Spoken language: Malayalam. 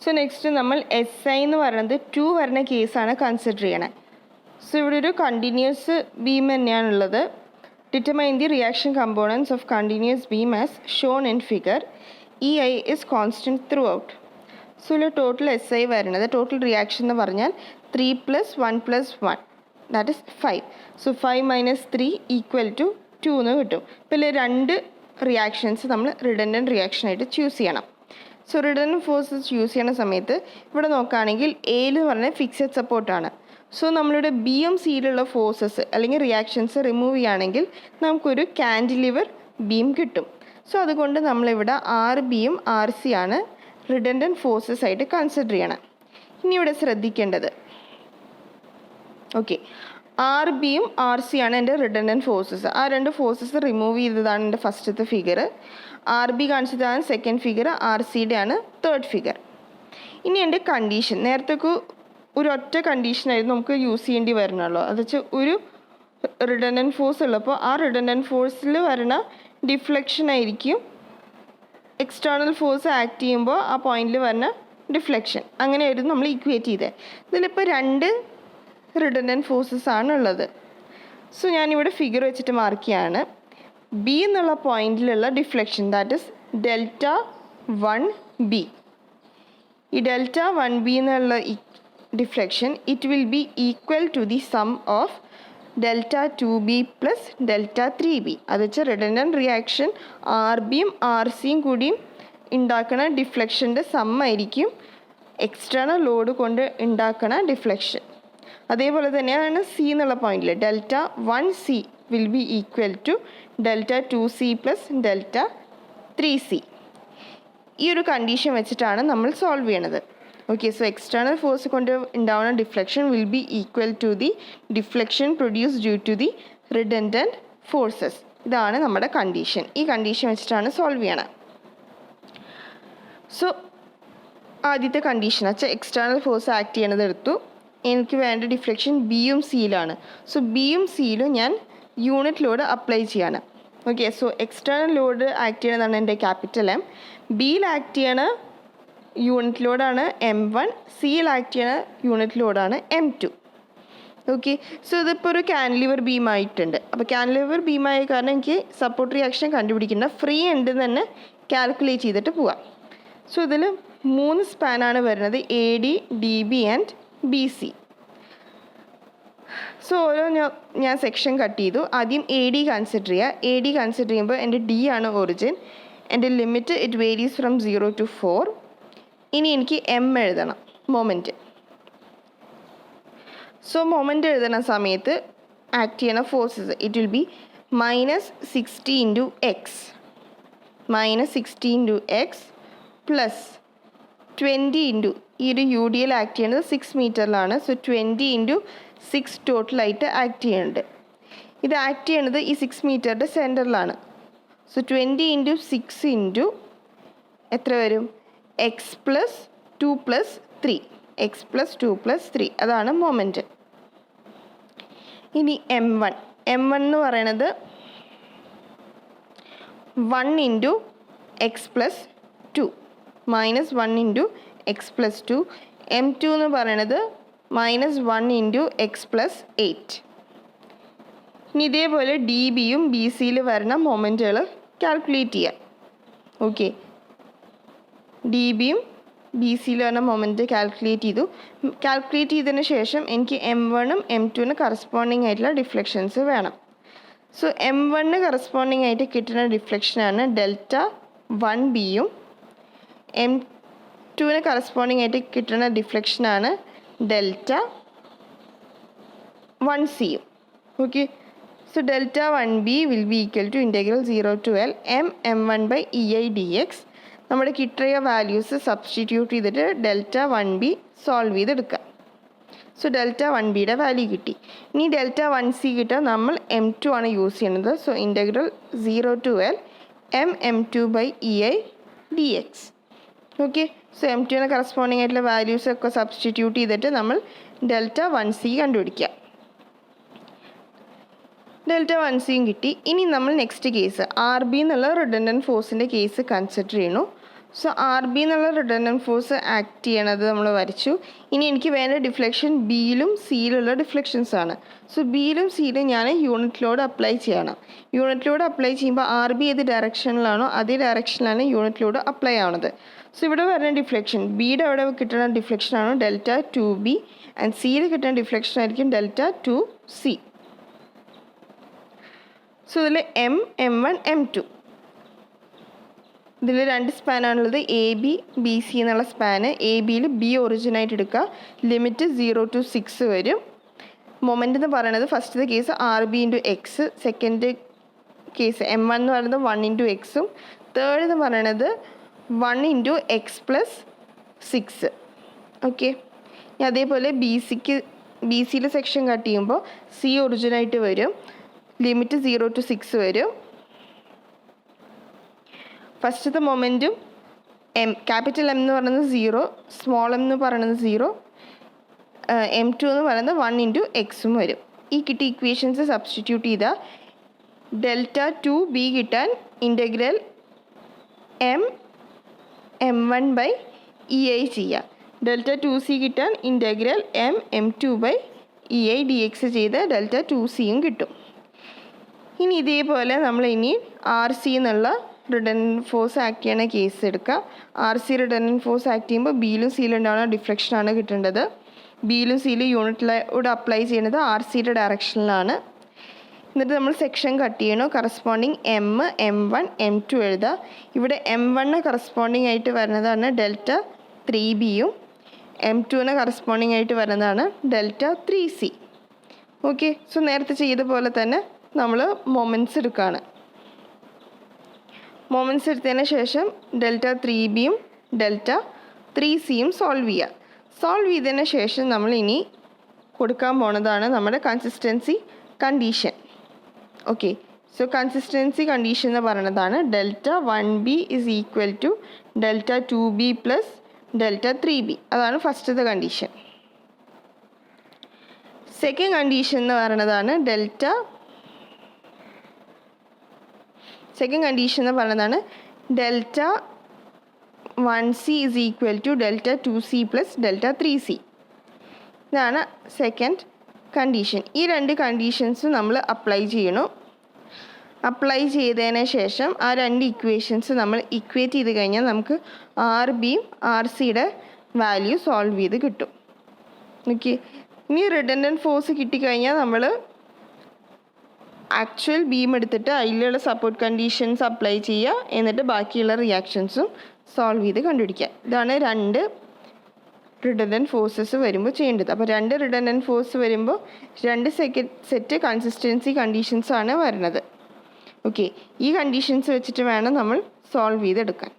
സോ നെക്സ്റ്റ് നമ്മൾ SI എന്ന് പറയുന്നത് 2 വരുന്ന കേസാണ് കൺസിഡർ ചെയ്യണേ. സോ ഇവിടെ ഒരു കണ്ടിന്യൂസ് ബീം തന്നെയാണുള്ളത്. Determine the reaction components of continuous beam as shown in figure. EI is constant through out. So ഇവിടെ ടോട്ടൽ SI വരുന്നത് ടോട്ടൽ റിയാക്ഷൻ എന്ന് പറഞ്ഞാൽ 3 + 1 + 1 ദാറ്റ് ഇസ് 5. സോ 5 - 3 = 2 എന്ന് കിട്ടും. ഇപ്പോൾ ഇതിൽ 2 റിയാക്ഷൻസ് നമ്മൾ റിഡൻഡൻറ്റ് റിയാക്ഷനായിട്ട് ചൂസ് ചെയ്യണം. സോ റിഡൻഡൻറ്റ് ഫോഴ്സസ് യൂസ് ചെയ്യുന്ന സമയത്ത് ഇവിടെ നോക്കുകയാണെങ്കിൽ എയിൽ എന്ന് പറഞ്ഞാൽ ഫിക്സഡ് സപ്പോർട്ടാണ്. സോ നമ്മളുടെ ബിയും സിയിലുള്ള ഫോഴ്സസ് അല്ലെങ്കിൽ റിയാക്ഷൻസ് റിമൂവ് ചെയ്യുകയാണെങ്കിൽ നമുക്കൊരു കാൻഡിലിവർ ബീം കിട്ടും. സോ അതുകൊണ്ട് നമ്മളിവിടെ RBയും RC ആണ് റിഡൻഡൻറ്റ് ഫോഴ്സസ് ആയിട്ട് കൺസിഡർ ചെയ്യണം. ഇനി ഇവിടെ ശ്രദ്ധിക്കേണ്ടത് ഓക്കെ RBയും RC ആണ് എൻ്റെ റിഡൻഡൻറ്റ് ഫോഴ്സസ്. ആ 2 ഫോഴ്സസ് റിമൂവ് ചെയ്തതാണ് എൻ്റെ ഫസ്റ്റത്തെ ഫിഗർ. RB കാണിച്ചതാണ് സെക്കൻഡ് ഫിഗർ, RCയുടെ ആണ് തേർഡ് ഫിഗർ. ഇനി എൻ്റെ കണ്ടീഷൻ നേരത്തേക്ക് ഒരു ഒറ്റ കണ്ടീഷനായിരുന്നു നമുക്ക് യൂസ് ചെയ്യേണ്ടി വരണമല്ലോ. അത് വെച്ചാൽ ഒരു റിഡൻഡൻറ്റ് ഫോഴ്സ് ഉള്ളപ്പോൾ ആ റിഡൻഡൻറ്റ് ഫോഴ്സിൽ വരണ ഡിഫ്ലക്ഷൻ ആയിരിക്കും എക്സ്റ്റേണൽ ഫോഴ്സ് ആക്ട് ചെയ്യുമ്പോൾ ആ പോയിന്റിൽ വരുന്ന ഡിഫ്ലക്ഷൻ. അങ്ങനെയായിരുന്നു നമ്മൾ ഇക്വേറ്റ് ചെയ്തത്. ഇതിലിപ്പോൾ 2 റിഡൻഡൻറ്റ് ഫോഴ്സസ് ആണ് ഉള്ളത്. സോ ഞാനിവിടെ ഫിഗർ വെച്ചിട്ട് മാർക്ക് ചെയ്യാണ്. ബി എന്നുള്ള പോയിന്റിലുള്ള ഡിഫ്ലക്ഷൻ ദാറ്റ് ഇസ് Δ1B. ഈ Δ1B എന്നുള്ള deflection it will be equal to the sum of Δ2B + Δ3B. അത് വെച്ചാൽ റിഡൻഡൻറ്റ് റിയാക്ഷൻ RBയും RCയും കൂടിയും ഉണ്ടാക്കുന്ന ഡിഫ്ലക്ഷൻ്റെ സമ്മായിരിക്കും എക്സ്റ്റേണൽ ലോഡ് കൊണ്ട് ഉണ്ടാക്കുന്ന ഡിഫ്ലക്ഷൻ. അതേപോലെ തന്നെയാണ് സി എന്നുള്ള പോയിന്റിൽ Δ1C will be equal to Δ2C + Δ3C. ഈ ഒരു കണ്ടീഷൻ വെച്ചിട്ടാണ് നമ്മൾ സോൾവ് ചെയ്യണത്. ഓക്കെ, സോ എക്സ്റ്റേണൽ ഫോഴ്സ് കൊണ്ട് ഉണ്ടാവുന്ന deflection will be equal to the deflection produce due to the redundant forces. ഇതാണ് നമ്മുടെ കണ്ടീഷൻ. ഈ കണ്ടീഷൻ വെച്ചിട്ടാണ് സോൾവ് ചെയ്യണത്. സോ ആദ്യത്തെ കണ്ടീഷൻ വെച്ചാൽ എക്സ്റ്റേണൽ ഫോഴ്സ് ആക്ട് ചെയ്യണത് എടുത്തു. എനിക്ക് വേണ്ട ഡിഫ്ലക്ഷൻ ബിയും സിയിലാണ്. സോ ബിയും സിയിലും ഞാൻ യൂണിറ്റ് ലോഡ് അപ്ലൈ ചെയ്യാണ്. Okay, so external load act ചെയ്യണതാണ് എൻ്റെ ക്യാപിറ്റൽ M. ബിയിൽ ആക്ട് ചെയ്യണ യൂണിറ്റ് ലോഡാണ് M1. സിയിൽ ആക്ട് ചെയ്യണ യൂണിറ്റ് ലോഡാണ് M2. ഓക്കെ, സോ ഇതിപ്പോൾ ഒരു കാൻഡിലിവർ ബീം ആയിട്ടുണ്ട്. അപ്പോൾ കാൻഡിലിവർ ബീമായ കാരണം എനിക്ക് സപ്പോർട്ട് റിയാക്ഷൻ കണ്ടുപിടിക്കേണ്ട ഫ്രീ എൻഡ് തന്നെ കാൽക്കുലേറ്റ് ചെയ്തിട്ട് പോവാം. സോ ഇതിൽ 3 സ്പാനാണ് വരുന്നത്, AD, DB and BC. So ഓരോ ഞാൻ സെക്ഷൻ കട്ട് ചെയ്തു. ആദ്യം AD കൺസിഡർ ചെയ്യുക. AD കൺസിഡർ ചെയ്യുമ്പോൾ എൻ്റെ D ആണ് ഒറിജിൻ. എൻ്റെ limit it varies from 0 to 4. ഇനി എനിക്ക് M എഴുതണം, മൊമെൻറ്റ്. സോ മൊമെൻറ്റ് എഴുതുന്ന സമയത്ത് ആക്ട് ചെയ്യുന്ന forces it will B -60 × x plus 20 × ഈ ഒരു UDL ആക്ട് ചെയ്യുന്നത് 6 മീറ്ററിലാണ്. സോ 20 × 6 ടോട്ടലായിട്ട് ആക്ട് ചെയ്യുന്നുണ്ട്. ഇത് ആക്ട് ചെയ്യണത് ഈ 6 മീറ്ററിൻ്റെ സെൻറ്ററിലാണ്. സോ 20 × 6 എത്ര വരും? x + 2 + 3 x + 2 + 3 അതാണ് മൊമെൻറ്റ്. ഇനി M1 എന്ന് പറയണത് 1 × x + 2 -1 × x + 2. M2 എന്ന് പറയണത് -1 × x + 8. ഇനി ഇതേപോലെ DBയും BCയിൽ വരുന്ന മൊമെൻറ്റുകൾ കാൽക്കുലേറ്റ് ചെയ്യുക. ഓക്കെ, DBയും BCയിൽ വരുന്ന മൊമെൻറ്റ് കാൽക്കുലേറ്റ് ചെയ്തതിന് ശേഷം എനിക്ക് M1ഉം M2ന് കറസ്പോണ്ടിങ് ആയിട്ടുള്ള ഡിഫ്ലക്ഷൻസ് വേണം. സോ M1ന് കറസ്പോണ്ടിങ് ആയിട്ട് കിട്ടുന്ന ഡിഫ്ലക്ഷനാണ് Δ1Bയും M2ന് കറസ്പോണ്ടിങ് ആയിട്ട് കിട്ടുന്ന ഡിഫ്ലക്ഷനാണ് Δ1Cയും. Okay, so Δ1B will be equal to (0 to L M1/EI dx. നമ്മുടെ കിട്ടിയ വാല്യൂസ് സബ്സ്റ്റിറ്റ്യൂട്ട് ചെയ്തിട്ട് Δ1B സോൾവ് ചെയ്തെടുക്കുക. സോ Δ1Bയുടെ വാല്യൂ കിട്ടി. ഇനി Δ1C കിട്ടാൻ നമ്മൾ M2 ആണ് യൂസ് ചെയ്യുന്നത്. So (0 to L MM2/EI dx. Okay, so M2ന് കറസ്പോണ്ടിങ് ആയിട്ടുള്ള വാല്യൂസ് ഒക്കെ സബ്സ്റ്റിറ്റ്യൂട്ട് ചെയ്തിട്ട് നമ്മൾ Δ1C കണ്ടുപിടിക്കുക. Δ1Cയും കിട്ടി. ഇനി നമ്മൾ നെക്സ്റ്റ് കേസ് RB എന്നുള്ള റിഡൻഡൻറ്റ് ഫോഴ്സിൻ്റെ കേസ് കൺസിഡർ ചെയ്യുന്നു. സോ ആർ ബി എന്നുള്ള റിഡൻഡൻറ്റ് ഫോഴ്സ് ആക്ട് ചെയ്യണത് നമ്മൾ വരച്ചു. ഇനി എനിക്ക് വേണ്ട ഡിഫ്ലക്ഷൻ ബിയിലും സിയിലുള്ള ഡിഫ്ലക്ഷൻസ് ആണ്. സോ ബിയിലും സിയിലും ഞാൻ യൂണിറ്റ് ലോഡ് അപ്ലൈ ചെയ്യണം. യൂണിറ്റ് ലോഡ് അപ്ലൈ ചെയ്യുമ്പോൾ ആർ ബി ഏത് ഡയറക്ഷനിലാണോ അതേ ഡയറക്ഷനിലാണ് യൂണിറ്റ് ലോഡ് അപ്ലൈ ആവുന്നത്. സോ ഇവിടെ വരുന്ന ഡിഫ്ലക്ഷൻ ബിയുടെ അവിടെ കിട്ടുന്ന ഡിഫ്ലക്ഷനാണ് ഡെൽറ്റ ടു ബി ആൻഡ് സിയിൽ കിട്ടുന്ന ഡിഫ്ലക്ഷൻ ആയിരിക്കും ഡെൽറ്റ ടു സി. സോ ഇതിൽ M1 M2 ഇതിൽ 2 സ്പാനാണുള്ളത്. എ ബി ബി സി എന്നുള്ള സ്പാന്. എ ബിയിൽ ബി ഒറിജിനായിട്ട് എടുക്കുക. ലിമിറ്റ് 0 to 6 വരും. മൊമെൻ്റ് എന്ന് പറയുന്നത് ഫസ്റ്റത്തെ case r b into x, second case M1 എന്ന് പറയുന്നത് 1 ഇൻറ്റു എക്സും, തേർഡ് എന്ന് പറയുന്നത് 1 ഇൻറ്റു എക്സ് പ്ലസ് 6. ഓക്കെ. അതേപോലെ ബി സിയിലെ സെക്ഷൻ കട്ട് ചെയ്യുമ്പോൾ സി ഒറിജിനായിട്ട് വരും. ലിമിറ്റ് 0 to 6 വരും. ഫസ്റ്റത്തെ മൊമെൻറ്റും ക്യാപിറ്റൽ എം എന്ന് പറയുന്നത് 0, സ്മോൾ എം എന്ന് പറയുന്നത് 0, M2 എന്ന് പറയുന്നത് 1 ഇൻറ്റു എക്സും വരും. ഈ കിട്ടിയ ഇക്വേഷൻസ് സബ്സ്റ്റിറ്റ്യൂട്ട് ചെയ്താൽ ഡെൽറ്റ ടു ബി കിട്ടാൻ ഇൻ്റഗ്രൽ M1 ബൈ EI ചെയ്യുക. ഡെൽറ്റ ടു സി കിട്ടാൻ integral M2 by EI dx ചെയ്ത് ഡെൽറ്റ ടു സിയും കിട്ടും. ഇനി ഇതേപോലെ നമ്മൾ ഇനി ആർ സി എന്നുള്ള റിഡൻഡൻറ്റ് ഫോഴ്സ് ആക്ട് ചെയ്യണ കേസ് എടുക്കുക. R c redundant force act ചെയ്യുമ്പോൾ ബിയിലും സിയിലും ഉണ്ടാവുന്ന ഡിഫ്ലക്ഷനാണ് കിട്ടേണ്ടത്. ബിയിലും സിയിലും യൂണിറ്റിലൂടെ അപ്ലൈ ചെയ്യുന്നത് ആർ സിയുടെ ഡയറക്ഷനിലാണ്. എന്നിട്ട് നമ്മൾ സെക്ഷൻ കട്ട് ചെയ്യണോ. കറസ്പോണ്ടിങ് M1 M2 എഴുതുക. ഇവിടെ M1 കറസ്പോണ്ടിങ് ആയിട്ട് വരുന്നതാണ് ഡെൽറ്റ 3ബിയും M2 കറസ്പോണ്ടിങ് ആയിട്ട് വരുന്നതാണ് ഡെൽറ്റ 3സി. ഓക്കെ. സോ നേരത്തെ ചെയ്ത പോലെ തന്നെ നമ്മൾ മൊമെൻറ്റ്സ് എടുക്കുകയാണ്. മൊമെൻറ്റ്സ് എടുത്തതിന് ശേഷം ഡെൽറ്റ 3ബിയും ഡെൽറ്റ 3സിയും സോൾവ് ചെയ്യുക. സോൾവ് ചെയ്തതിന് ശേഷം നമ്മൾ ഇനി കൊടുക്കാൻ പോണതാണ് നമ്മുടെ consistency condition. Okay. So consistency condition എന്ന് പറയുന്നതാണ് ഡെൽറ്റ 1ബി ഇസ് ഈക്വൽ ടു ഡെൽറ്റ 2ബി പ്ലസ് ഡെൽറ്റ 3ബി. അതാണ് ഫസ്റ്റത്തെ കണ്ടീഷൻ. സെക്കൻഡ് കണ്ടീഷൻ എന്ന് പറയുന്നതാണ് ഡെൽറ്റ 1സി ഇസ് ഈക്വൽ ടു ഡെൽറ്റ 2സി പ്ലസ് ഡെൽറ്റ 3സി. ഇതാണ് സെക്കൻഡ് കണ്ടീഷൻ. ഈ രണ്ട് കണ്ടീഷൻസും നമ്മൾ അപ്ലൈ ചെയ്യണം. അപ്ലൈ ചെയ്തതിന് ശേഷം ആ രണ്ട് ഇക്വേഷൻസ് നമ്മൾ ഇക്വേറ്റ് ചെയ്ത് കഴിഞ്ഞാൽ നമുക്ക് ആർ ബിയും ആർ സിയുടെ വാല്യൂ സോൾവ് ചെയ്ത് കിട്ടും. ഓക്കെ. ഇനി റിഡൻഡൻറ്റ് ഫോഴ്സ് കിട്ടിക്കഴിഞ്ഞാൽ നമ്മൾ ആക്ച്വൽ ബീം എടുത്തിട്ട് അതിലുള്ള സപ്പോർട്ട് കണ്ടീഷൻസ് അപ്ലൈ ചെയ്യുക. എന്നിട്ട് ബാക്കിയുള്ള റിയാക്ഷൻസും സോൾവ് ചെയ്ത് കണ്ടുപിടിക്കുക. ഇതാണ് രണ്ട് റിഡൻഡൻറ്റ് ഫോഴ്സസ് വരുമ്പോൾ ചെയ്യേണ്ടത്. അപ്പോൾ രണ്ട് റിഡൻഡൻറ്റ് ഫോഴ്സ് വരുമ്പോൾ രണ്ട് സെറ്റ് കൺസിസ്റ്റൻസി കണ്ടീഷൻസാണ് വരുന്നത്. ഓക്കെ. ഈ കണ്ടീഷൻസ് വെച്ചിട്ട് വേണം നമ്മൾ സോൾവ് ചെയ്തെടുക്കാൻ.